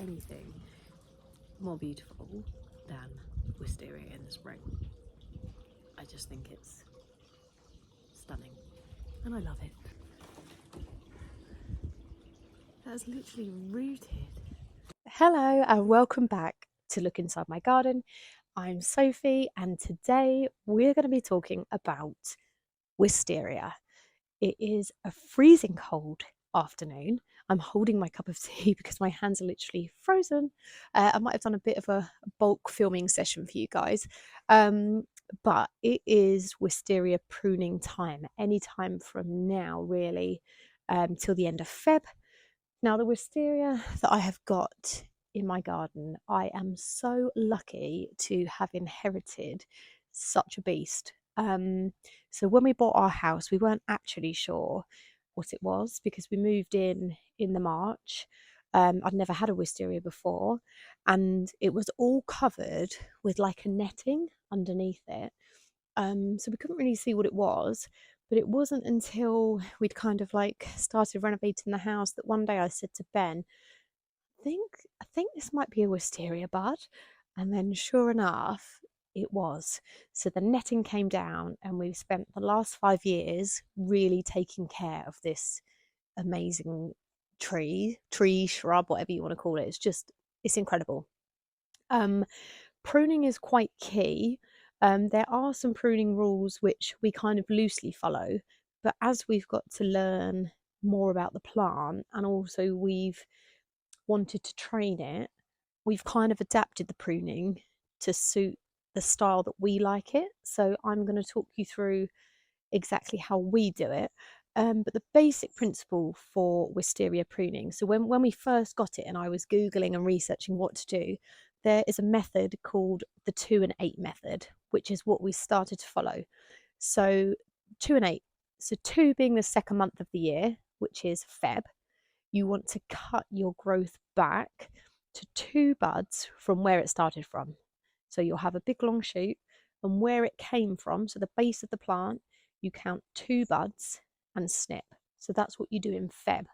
anything more beautiful than wisteria in the spring. I just think it's stunning and I love it. That's literally rooted. Hello and welcome back to Look Inside My Garden. I'm Sophie and today we're going to be talking about wisteria. It is a freezing cold afternoon. I'm holding my cup of tea because my hands are literally frozen. I might have done a bit of a bulk filming session for you guys, but it is wisteria pruning time, any time from now really, till the end of Feb. Now the wisteria that I have got in my garden, I am so lucky to have inherited such a beast. So when we bought our house, we weren't actually sure what it was because we moved in the March. I'd never had a wisteria before, and it was all covered with like a netting underneath it. So we couldn't really see what it was, but it wasn't until we'd kind of like started renovating the house that one day I said to Ben, I think this might be a wisteria bud. And then sure enough, it was. So the netting came down and we've spent the last 5 years really taking care of this amazing tree, shrub, whatever you want to call it. It's incredible. Pruning is quite key. There are some pruning rules which we kind of loosely follow, but as we've got to learn more about the plant and also we've wanted to train it, we've kind of adapted the pruning to suit the style that we like it. So I'm going to talk you through exactly how we do it. But the basic principle for wisteria pruning, so when we first got it and I was Googling and researching what to do, there is a method called the 2 and 8 method, which is what we started to follow. So 2 and 8, so 2 being the second month of the year, which is Feb, you want to cut your growth back to 2 buds from where it started from. So you'll have a big long shoot, and where it came from, so the base of the plant, you count 2 buds and snip. So that's what you do in Feb.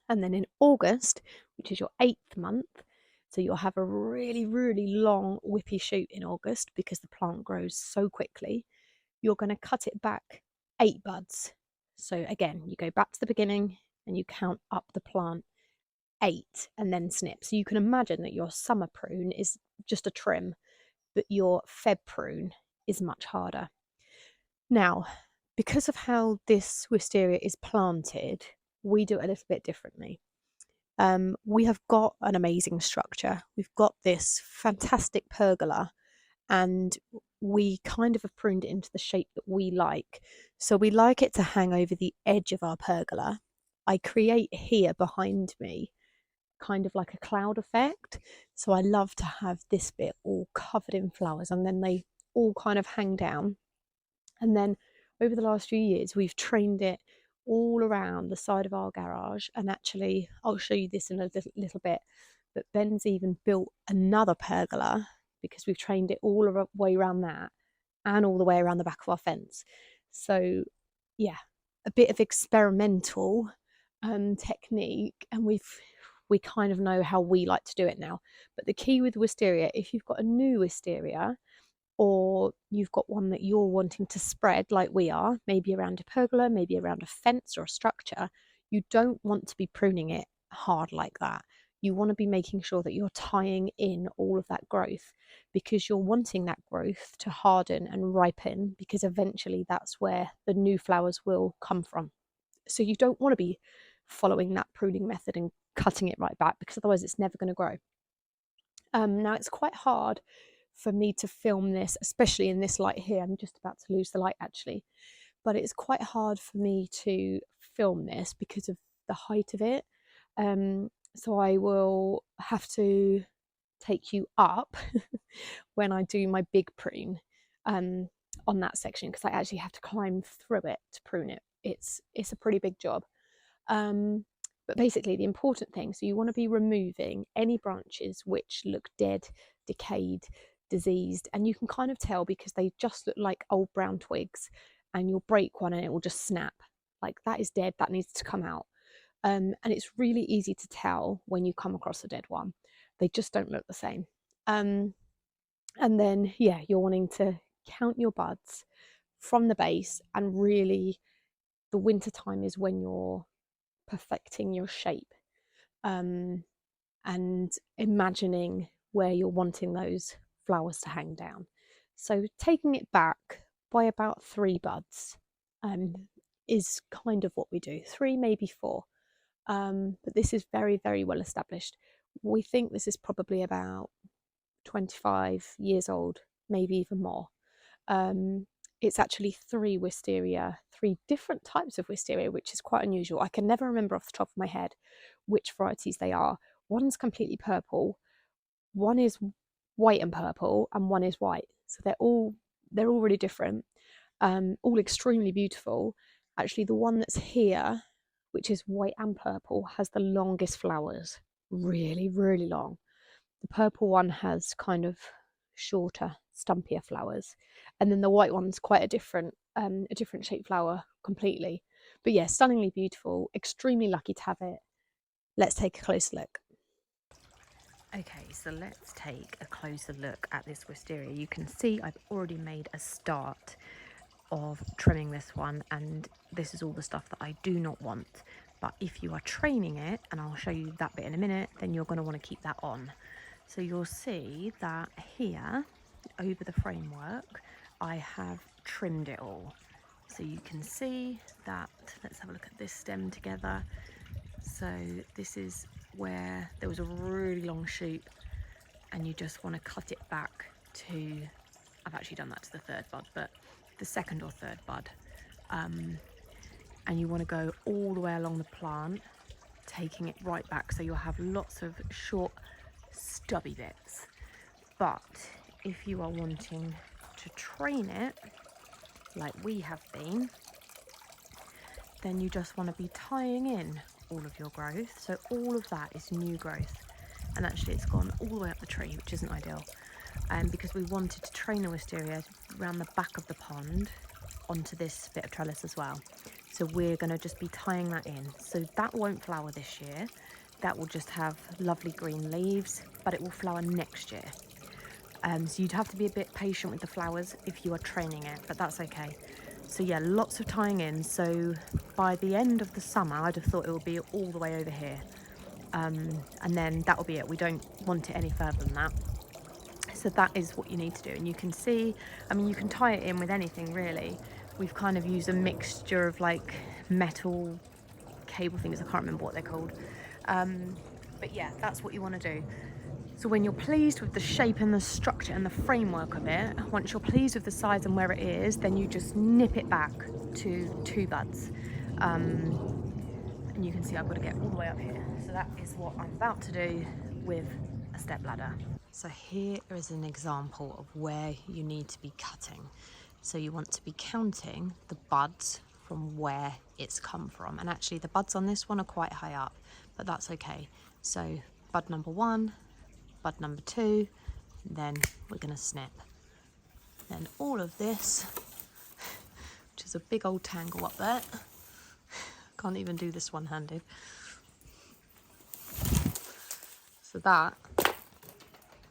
And then in August, which is your 8th month, so you'll have a really, really long whippy shoot in August because the plant grows so quickly. You're going to cut it back 8 buds. So again, you go back to the beginning and you count up the plant 8 and then snip. So you can imagine that your summer prune is just a trim, but your Feb prune is much harder. Now, because of how this wisteria is planted, we do it a little bit differently. We have got an amazing structure. We've got this fantastic pergola, and we kind of have pruned it into the shape that we like. So we like it to hang over the edge of our pergola. I create here behind me kind of like a cloud effect. So I love to have this bit all covered in flowers and then they all kind of hang down. And then over the last few years, we've trained it all around the side of our garage. And actually, I'll show you this in a little bit, but Ben's even built another pergola because we've trained it all the way around that and all the way around the back of our fence. So yeah, a bit of experimental technique, and we kind of know how we like to do it now. But the key with wisteria, if you've got a new wisteria or you've got one that you're wanting to spread like we are, maybe around a pergola, maybe around a fence or a structure, you don't want to be pruning it hard like that. You want to be making sure that you're tying in all of that growth because you're wanting that growth to harden and ripen because eventually that's where the new flowers will come from. So you don't want to be following that pruning method and cutting it right back because otherwise it's never going to grow. Now it's quite hard for me to film this, especially in this light here. I'm just about to lose the light actually, but it's quite hard for me to film this because of the height of it. So I will have to take you up when I do my big prune on that section because I actually have to climb through it to prune it. It's a pretty big job. But basically the important thing, so you want to be removing any branches which look dead, decayed, diseased, and you can kind of tell because they just look like old brown twigs, and you'll break one and it will just snap. Like that is dead, that needs to come out. And it's really easy to tell when you come across a dead one. They just don't look the same. And then, yeah, you're wanting to count your buds from the base, and really the winter time is when you're perfecting your shape, and imagining where you're wanting those flowers to hang down. So taking it back by about 3 buds is kind of what we do, 3, maybe 4. But this is very, very well established. We think this is probably about 25 years old, maybe even more. It's actually 3 wisteria, 3 different types of wisteria, which is quite unusual. I can never remember off the top of my head which varieties they are. One's completely purple, one is white and purple, and one is white. So they're all really different, all extremely beautiful. Actually, the one that's here, which is white and purple, has the longest flowers, really, really long. The purple one has kind of shorter, stumpier flowers, and then the white one's quite a different shaped flower completely. But yeah, stunningly beautiful, extremely lucky to have it. Let's take a closer look. Okay, so let's take a closer look at this wisteria. You can see I've already made a start of trimming this one, and this is all the stuff that I do not want. But if you are training it, and I'll show you that bit in a minute, then you're going to want to keep that on. So you'll see that here over the framework I have trimmed it all. So you can see that, let's have a look at this stem together. So this is where there was a really long shoot, and you just want to cut it back to, I've actually done that to the 3rd bud, but the 2nd or 3rd bud, and you want to go all the way along the plant, taking it right back, so you'll have lots of short stubby bits. But if you are wanting to train it like we have been, then you just want to be tying in all of your growth. So all of that is new growth, and actually it's gone all the way up the tree, which isn't ideal, because we wanted to train the wisteria around the back of the pond onto this bit of trellis as well. So we're going to just be tying that in. So that won't flower this year, that will just have lovely green leaves, but it will flower next year. So you'd have to be a bit patient with the flowers if you are training it, but that's okay. So yeah, lots of tying in. So by the end of the summer, I'd have thought it would be all the way over here. And then that will be it. We don't want it any further than that. So that is what you need to do. And you can see, I mean, you can tie it in with anything really. We've kind of used a mixture of like metal cable things, I can't remember what they're called. But yeah, that's what you want to do. So when you're pleased with the shape and the structure and the framework of it, once you're pleased with the size and where it is, then you just nip it back to 2 buds. And you can see I've got to get all the way up here. So that is what I'm about to do with a step ladder. So here is an example of where you need to be cutting. So you want to be counting the buds from where it's come from. And actually the buds on this one are quite high up, but that's okay. So bud number 1, bud number 2, then we're going to snip. Then all of this, which is a big old tangle up there, can't even do this one-handed. So that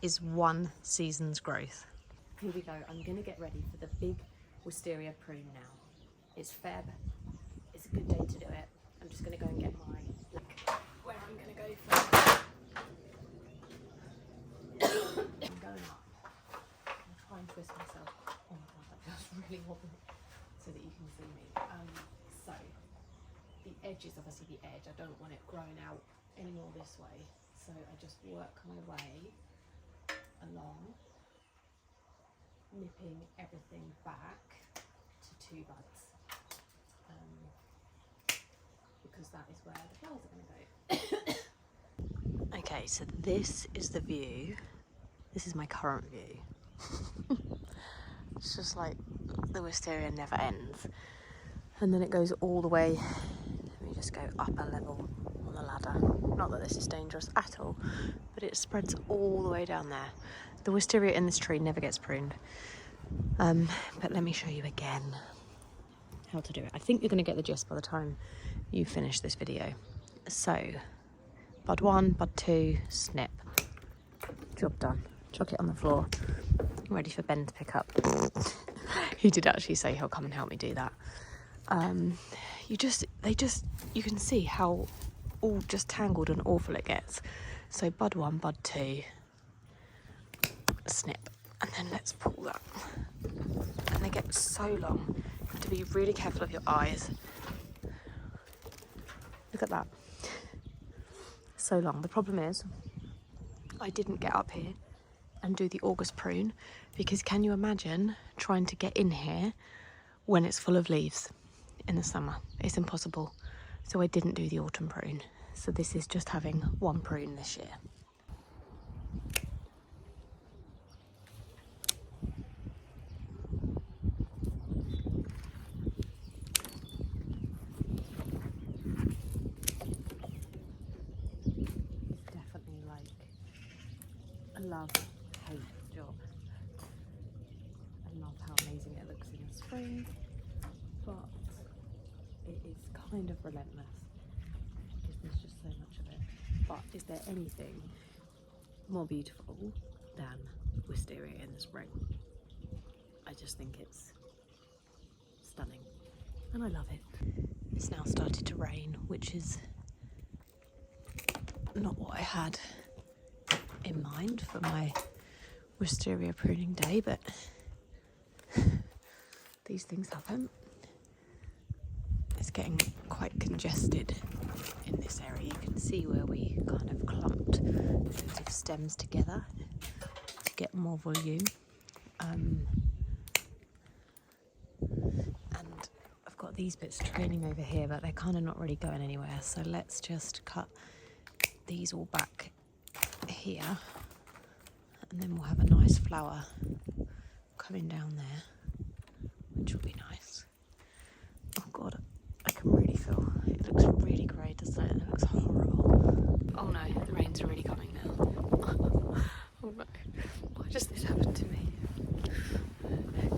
is 1 season's growth. Here we go. I'm going to get ready for the big wisteria prune now. It's Feb. It's a good day to do it. I'm just going to go and get my where I'm going to go first. I'm going up. I'm trying to twist myself. Oh my god, that feels really wobbly, so that you can see me. So the edge is obviously the edge. I don't want it growing out any more this way, so I just work my way along, nipping everything back to 2 buds, because that is where the flowers are going to go. Okay, so this is the view. This is my current view. It's just like the wisteria never ends, and then it goes all the way. Let me just go up a level on the ladder. Not that this is dangerous at all, but it spreads all the way down there. The wisteria in this tree never gets pruned. But let me show you again how to do it. I think you're going to get the gist by the time you finish this video. So, bud 1, bud 2, snip. Job done. Chuck it on the floor. Ready for Ben to pick up. He did actually say he'll come and help me do that. You can see how all just tangled and awful it gets. So bud 1, bud 2, snip, and then let's pull that. And they get so long. You have to be really careful of your eyes. Look at that. So long. The problem is, I didn't get up here and do the August prune, because can you imagine trying to get in here when it's full of leaves in the summer? It's impossible. So I didn't do the autumn prune. So this is just having one prune this year. It's definitely like a love-hate job. I love how amazing it looks in the spring, but it is kind of relentless because there's just so much of it. But is there anything more beautiful than wisteria in the spring? I just think it's stunning and I love it. It's now started to rain, which is not what I had in mind for my wisteria pruning day, but these things happen. It's getting quite congested in this area. You can see where we kind of clumped loads of stems together to get more volume. And I've got these bits trailing over here, but they're kind of not really going anywhere. So let's just cut these all back here, and then we'll have a nice flower coming down there, which will be nice. Oh God, I can really feel it looks really grey, doesn't it? It looks horrible. Oh no, the rain's already coming now. Oh no, why does this happen to me?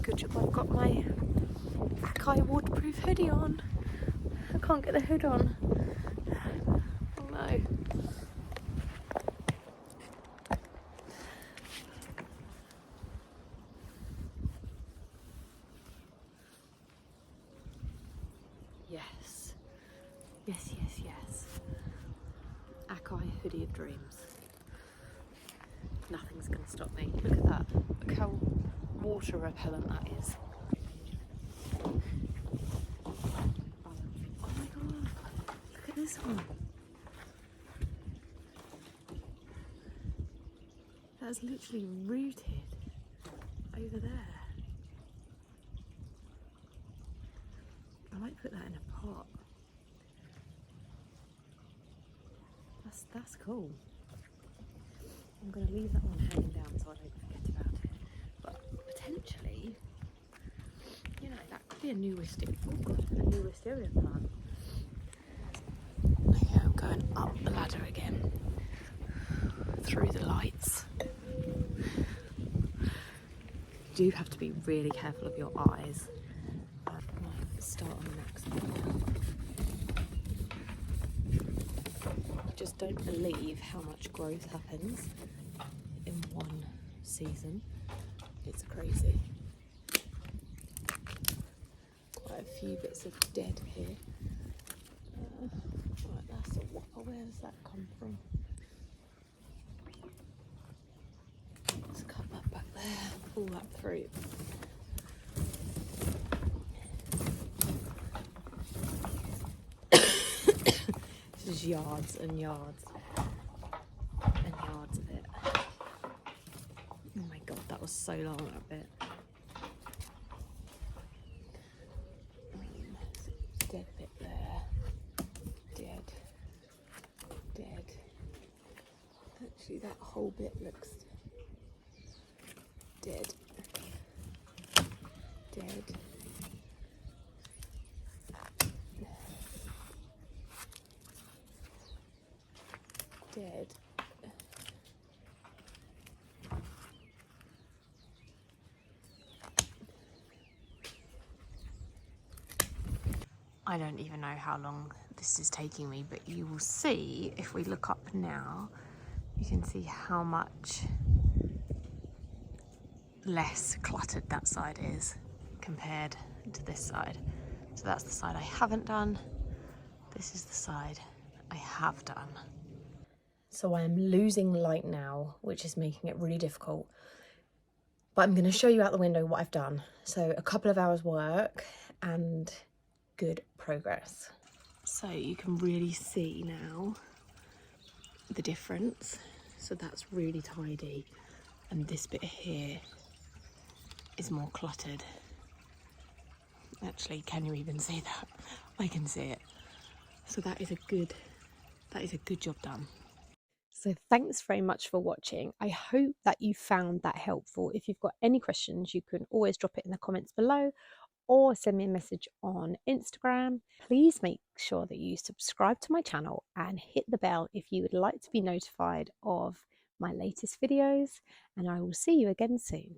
Good job I've got my Akai waterproof hoodie on. I can't get the hood on. Oh no. Yes. Yes, yes, yes. Akai hoodie of dreams. Nothing's going to stop me. Look at that. Look how water repellent that is. Oh my God. Look at this one. That's literally rooted over there. I might put that in a pot. That's cool. I'm going to leave that one hanging down so I don't forget about it. But potentially, you know, that could be a new wisteria. Oh God, a new wisteria plant. Okay, I'm going up the ladder again through the lights. You do have to be really careful of your eyes. Right, start on the next one. Just don't believe how much growth happens in one season. It's crazy. Quite a few bits of dead here. Right, that's a whopper. Where does that come from? Let's cut that back there, pull that through. This is yards and yards and yards of it. Oh my God, that was so long, that bit. Dead bit there. Dead. Dead. Actually, that whole bit looks dead. Dead. Dead. I don't even know how long this this is taking me, but you will see if we look up now, you can see how much less cluttered that side is compared to this side. So that's the side I haven't done. This is the side I have done. So I am losing light now, which is making it really difficult. But I'm going to show you out the window what I've done. So a couple of hours work and good progress. So you can really see now the difference. So that's really tidy. And this bit here is more cluttered. Actually, can you even see that? I can see it. So that is a good job done. So thanks very much for watching. I hope that you found that helpful. If you've got any questions, you can always drop it in the comments below or send me a message on Instagram. Please make sure that you subscribe to my channel and hit the bell if you would like to be notified of my latest videos, and I will see you again soon.